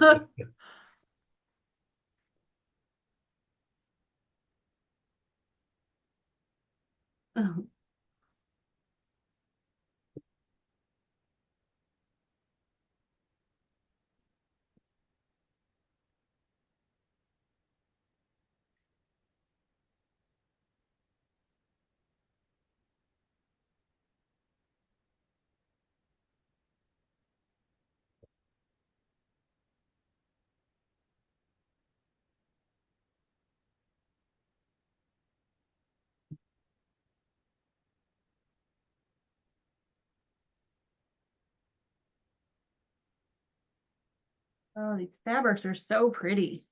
Oh, these fabrics are so pretty.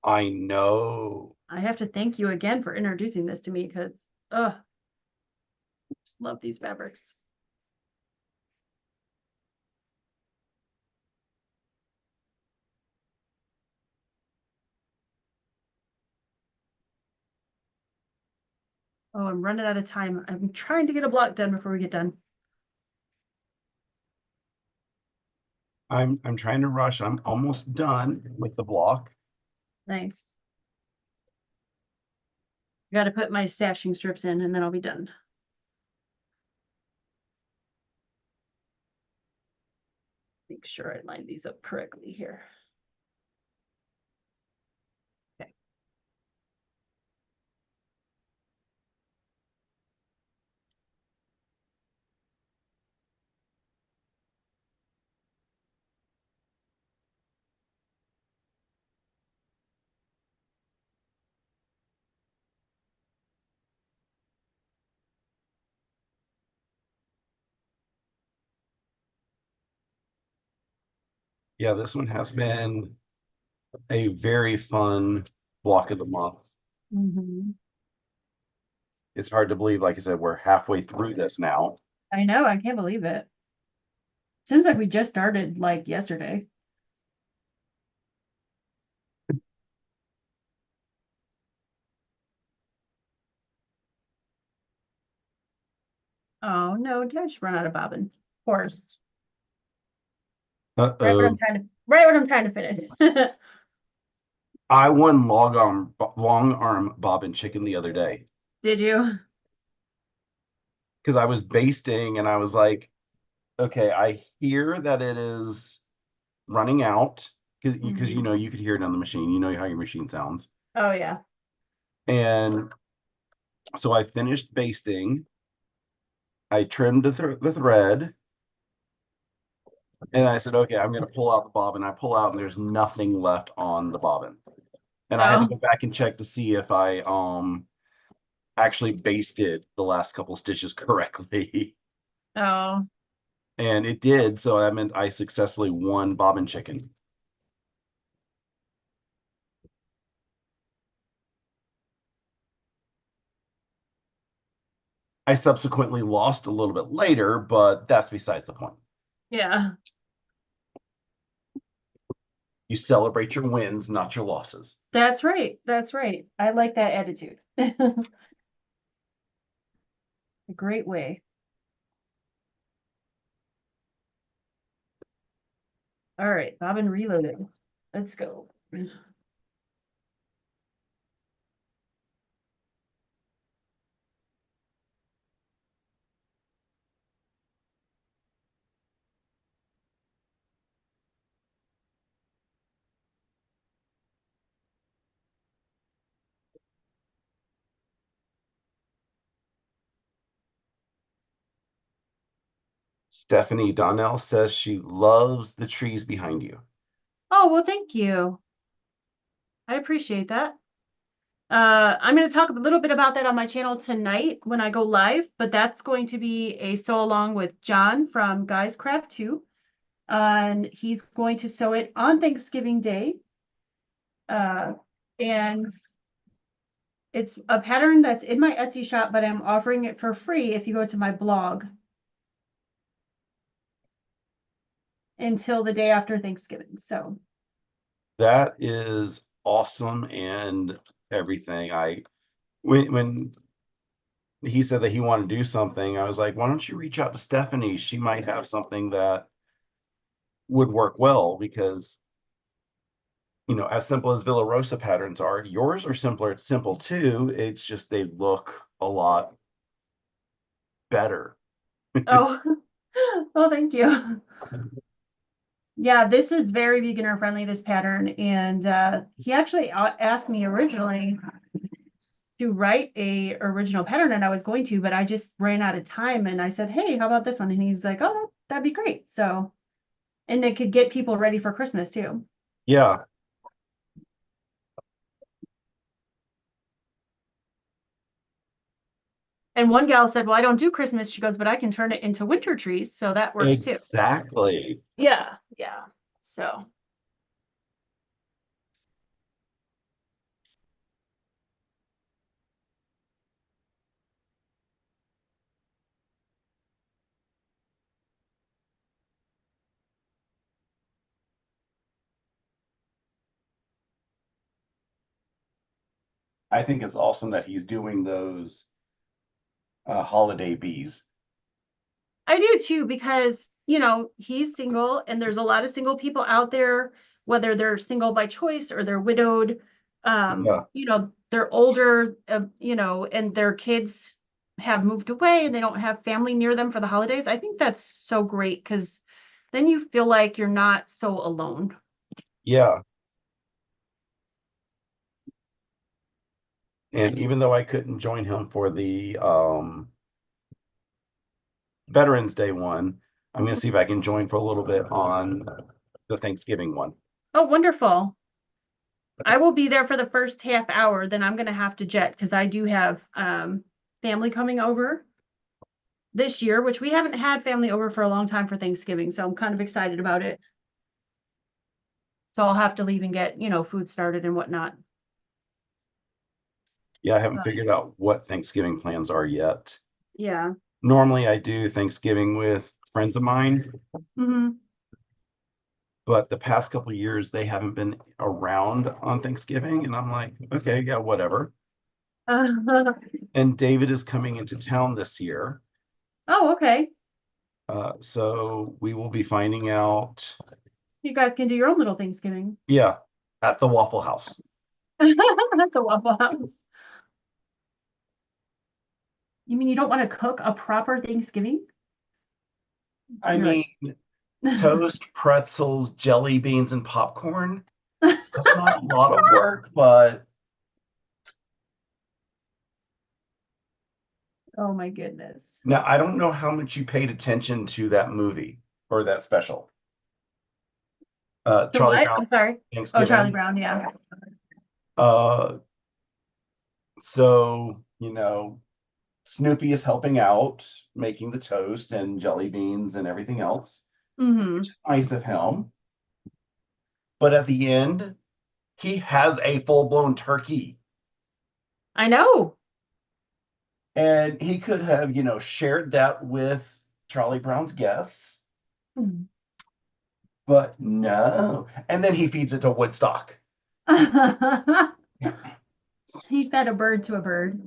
I know. I have to thank you again for introducing this to me because, ugh. Just love these fabrics. Oh, I'm running out of time. I'm trying to get a block done before we get done. I'm trying to rush. I'm almost done with the block. Nice. Got to put my stashing strips in and then I'll be done. Make sure I line these up correctly here. Okay. Yeah, this one has been a very fun block of the month. Mm-hmm. It's hard to believe, like I said, we're halfway through this now. I know, I can't believe it. Seems like we just started like yesterday. Oh no, did I just run out of bobbin? Of course. Uh-oh. Right when I'm trying to finish. I won long arm bobbin chicken the other day Did you? because I was basting and I was like, okay, I hear that it is running out because you Mhm. know you could hear it on the machine. You know how your machine sounds. Oh yeah. And so I finished basting. I trimmed the thread, and I said, okay, I'm going to pull out the bobbin. I pull out, and there's nothing left on the bobbin. And I had to Oh. go back and check to see if I actually basted the last couple stitches correctly. Oh. And it did, so that meant I successfully won bobbin chicken. I subsequently lost a little bit later, but that's besides the point. Yeah. You celebrate your wins, not your losses. That's right. That's right. I like that attitude. A great way. All right, bobbin reloaded. Let's go. Stephanie Donnell says she loves the trees behind you. Oh, well, thank you. I appreciate that. I'm going to talk a little bit about that on my channel tonight when I go live, but that's going to be a sew along with John from Guys Craft 2. And he's going to sew it on Thanksgiving Day. And it's a pattern that's in my Etsy shop, but I'm offering it for free if you go to my blog until the day after Thanksgiving. So, That is awesome and everything. When he said that he wanted to do something, I was like, why don't you reach out to Stephanie? She might have something that would work well because as simple as Villa Rosa patterns are, yours are simple too. It's just they look a lot better. oh, well, thank you. Yeah, this is very beginner friendly, this pattern. And he actually asked me originally to write a original pattern, and I was going to, but I just ran out of time. And I said, hey, how about this one? And he's like, oh, that'd be great. So, and it could get people ready for Christmas too. Yeah, And one gal said, well, I don't do Christmas. She goes, but I can turn it into winter trees. So that works too. exactly. Yeah. Yeah. So, I think it's awesome that he's doing those holiday bees. I do too, because, he's single and there's a lot of single people out there, whether they're single by choice or they're widowed. Yeah. They're older, and their kids have moved away and they don't have family near them for the holidays. I think that's so great because then you feel like you're not so alone. Yeah. And even though I couldn't join him for the Veterans Day one, I'm going to see if I can join for a little bit on the Thanksgiving one. Oh, wonderful. I will be there for the first half hour, then I'm gonna have to jet because I do have family coming over this year, which we haven't had family over for a long time for Thanksgiving, so I'm kind of excited about it. So I'll have to leave and get, food started and whatnot. Yeah, I haven't But figured out what Thanksgiving plans are yet. yeah. Normally, I do Thanksgiving with friends of mine, Hmm. but the past couple of years they haven't been around on Thanksgiving, and I'm like, okay, yeah, whatever. And David is coming into town this year, Oh, okay. so we will be finding out. You guys can do your own little Thanksgiving. Yeah, at the Waffle House. That's a Waffle House. You mean you don't want to cook a proper Thanksgiving? I You're mean, like, toast, pretzels, jelly beans, and popcorn. That's not a lot of work, but oh my goodness. now I don't know how much you paid attention to that movie or that special. So Charlie what? Brown I'm sorry. Oh, Charlie Thanksgiving. Brown, yeah. Uh, so, Snoopy is helping out, making the toast and jelly beans and everything else, which Hmm. is nice of him. But at the end, he has a full-blown turkey. I know. And he could have, shared that with Charlie Brown's guests, but no. And then he feeds it to Woodstock. He fed a bird to a bird.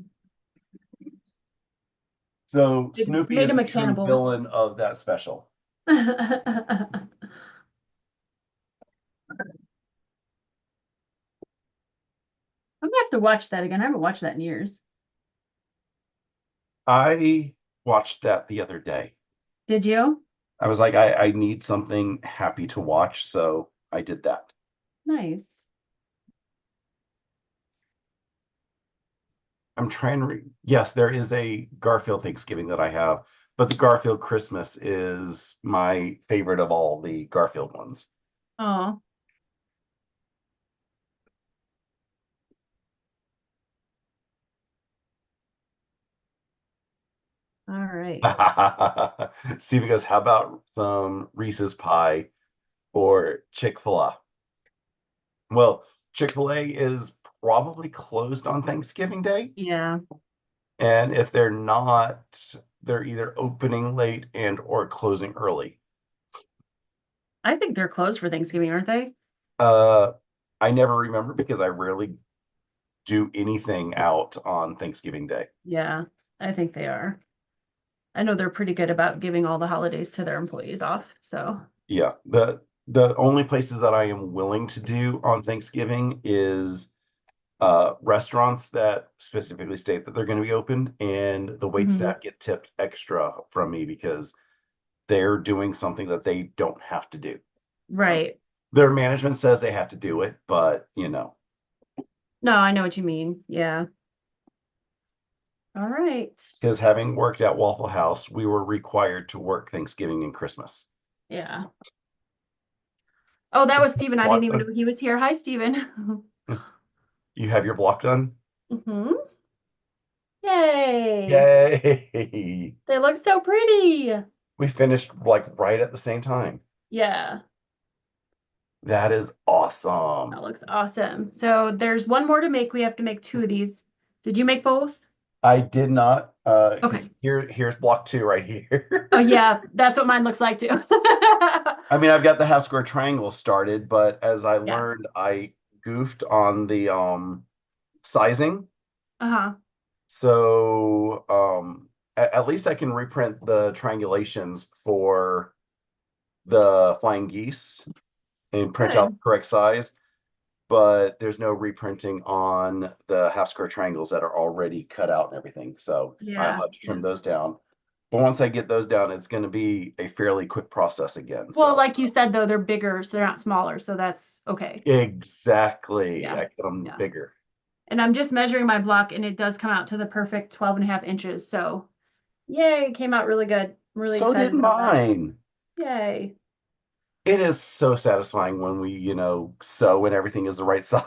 So It Snoopy made is him a a true cannibal. villain of that special. I'm gonna have to watch that again. I haven't watched that in years. I watched that the other day. Did you? I was like, I need something happy to watch, so I did that. Nice. I'm trying to yes, there is a Garfield Thanksgiving that I have, but the Garfield Christmas is my favorite of all the Garfield ones. Oh, all right. Steven goes, how about some Reese's pie or Chick-fil-A? Well, Chick-fil-A is probably closed on Thanksgiving Day. Yeah. And if they're not, they're either opening late and or closing early. I think they're closed for Thanksgiving, aren't they? Uh, I never remember because I rarely do anything out on Thanksgiving Day. Yeah, I think they are. I know they're pretty good about giving all the holidays to their employees off. So, Yeah, the only places that I am willing to do on Thanksgiving is restaurants that specifically state that they're going to be open, and the wait mhm. staff get tipped extra from me because they're doing something that they don't have to do. Right. Their management says they have to do it, but No, I know what you mean. Yeah. All right. because having worked at Waffle House, we were required to work Thanksgiving and Christmas. Yeah. Oh, that was Steven. I didn't Block even done? know he was here. Hi, Steven. You have your block done? Hmm. Yay. Yay! They look so pretty. We finished like right at the same time. Yeah, That is that awesome. looks awesome. So there's one more to make. We have to make two of these. Did you make both? I did not because Okay. here's block two right here. Oh yeah, that's what mine looks like too. I mean, I've got the half square triangle started, but as I Yeah. learned, I goofed on the sizing. Uh-huh. So at least I can reprint the triangulations for the flying geese and print out Good. the correct size, but there's no reprinting on the half square triangles that are already cut out and everything. So I'll Yeah. have to Yeah. trim those down. But once I get those down, it's going to be a fairly quick process again. Well, So like you said, though, they're bigger, so they're not smaller, so that's okay. exactly, Yeah. I get them Yeah. bigger. And I'm just measuring my block and it does come out to the perfect 12 and a half inches. So yay, it came out really good. I'm really So did excited about that. mine. Yay. It is so satisfying when we, sew and everything is the right size.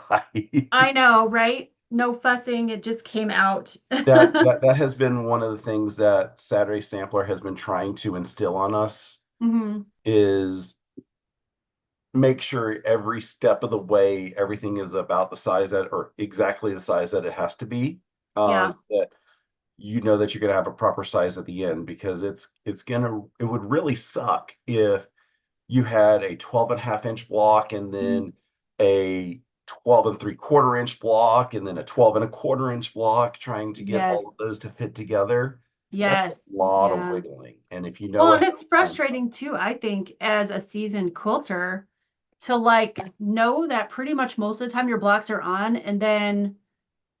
I know, right? No fussing, it just came out. That has been one of the things that Saturday Sampler has been trying to instill on us Hmm. is make sure every step of the way everything is about the size that or exactly the size that it has to be. Yeah. So that you know that you're gonna have a proper size at the end because it would really suck if you had a 12 and a half inch block and Mhm. then a 12 and 3/4 inch block and then a 12 and a quarter inch block trying to get Yes. all of those to fit together. That's a Yes. lot of Yeah. wiggling. And if you know Well, and ahead it's of time, frustrating too, I think, as a seasoned quilter to like know that pretty much most of the time your blocks are on and then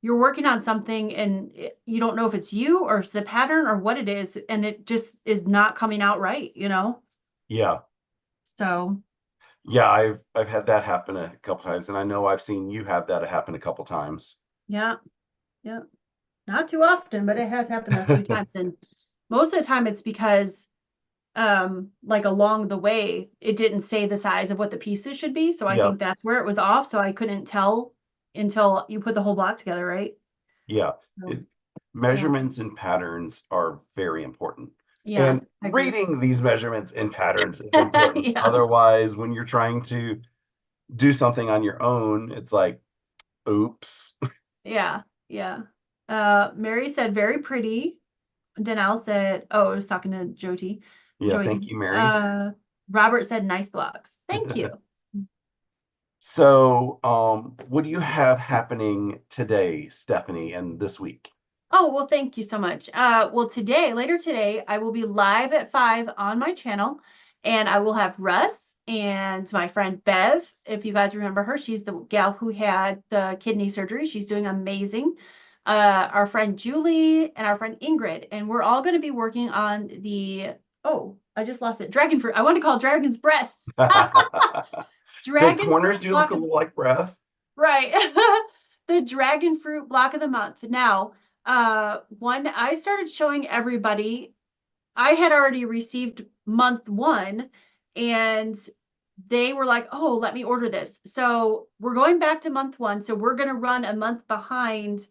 you're working on something and you don't know if it's you or it's the pattern or what it is, and it just is not coming out right, you know? yeah. So, Yeah, I've had that happen a couple times, and I know I've seen you have that happen a couple times. yeah, yeah. Not too often, but it has happened a few times. And most of the time it's because like along the way it didn't say the size of what the pieces should be. So I Yep, think that's where it was off. So I couldn't tell until you put the whole block together, right? yeah. So It, yeah. measurements and patterns are very important. Yeah, And I agree. reading these measurements and patterns is important. Yeah. Otherwise, when you're trying to do something on your own, it's like, oops. Yeah. Yeah. Mary said very pretty. Danelle said, oh, I was talking to Yeah, thank Joy. you, Mary. Robert said nice blocks. Thank you. So, what do you have happening today, Stephanie, and this week? Oh, well, thank you so much. Well, later today, I will be live at 5 on my channel, and I will have Russ and my friend Bev. If you guys remember her, she's the gal who had the kidney surgery. She's doing amazing. Our friend Julie and our friend Ingrid, and we're all going to be working on oh, I just lost it. Dragon fruit. I want to call it dragon's breath. The Dragon corners fruit do look block. a little like breath. Right. The dragon fruit block of the month. Now, when I started showing everybody, I had already received month one and they were like, oh, let me order this. So we're going back to month one. So we're going to run a month behind.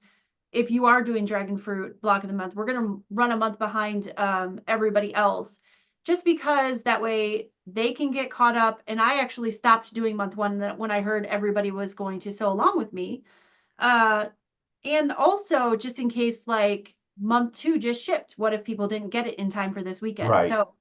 If you are doing dragon fruit block of the month, we're going to run a month behind everybody else just because that way they can get caught up. And I actually stopped doing month one when I heard everybody was going to sew along with me. Uh, and also just in case like month two just shipped, what if people didn't get it in time for this weekend? Right. So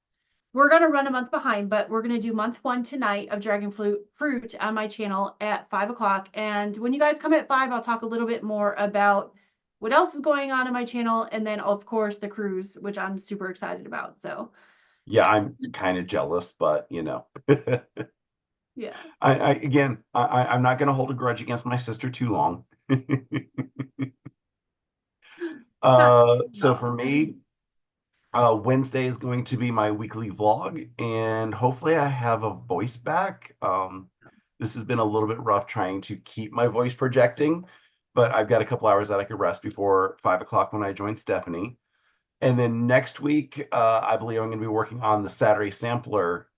we're going to run a month behind, but we're going to do month one tonight of dragon fruit on my channel at 5 o'clock. And when you guys come at 5, I'll talk a little bit more about what else is going on my channel. And then of course the cruise, which I'm super excited about. So Yeah, yeah, I'm kind of jealous, but yeah. I'm not going to hold a grudge against my sister too long. Not So for long. me, Wednesday is going to be my weekly vlog, and hopefully I have a voice back. This has been a little bit rough trying to keep my voice projecting, but I've got a couple hours that I could rest before 5 o'clock when I join Stephanie. And then next week, I believe I'm going to be working on the Saturday sampler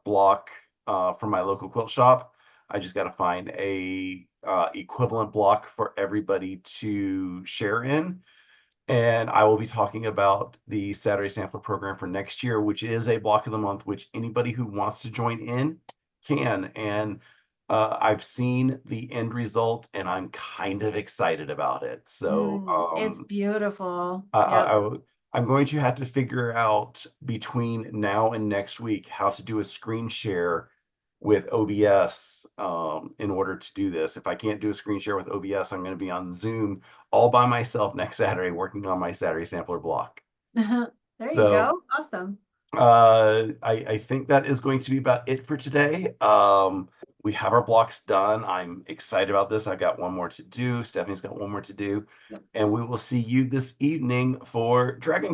block from my local quilt shop. I just got to find a equivalent block for everybody to share in. And I will be talking about the Saturday sampler program for next year, which is a block of the month, which anybody who wants to join in can. And I've seen the end result, and I'm kind of excited about it. So It's beautiful. I, Yep. I, I, I'm going to have to figure out between now and next week how to do a screen share with OBS in order to do this. If I can't do a screen share with OBS, I'm going to be on Zoom all by myself next Saturday working on my Saturday sampler block. There you So go. Awesome. I think that is going to be about it for today. We have our blocks done. I'm excited about this. I've got one more to do. Stephanie's got one more to do. Yep. And we will see you this evening for Dragon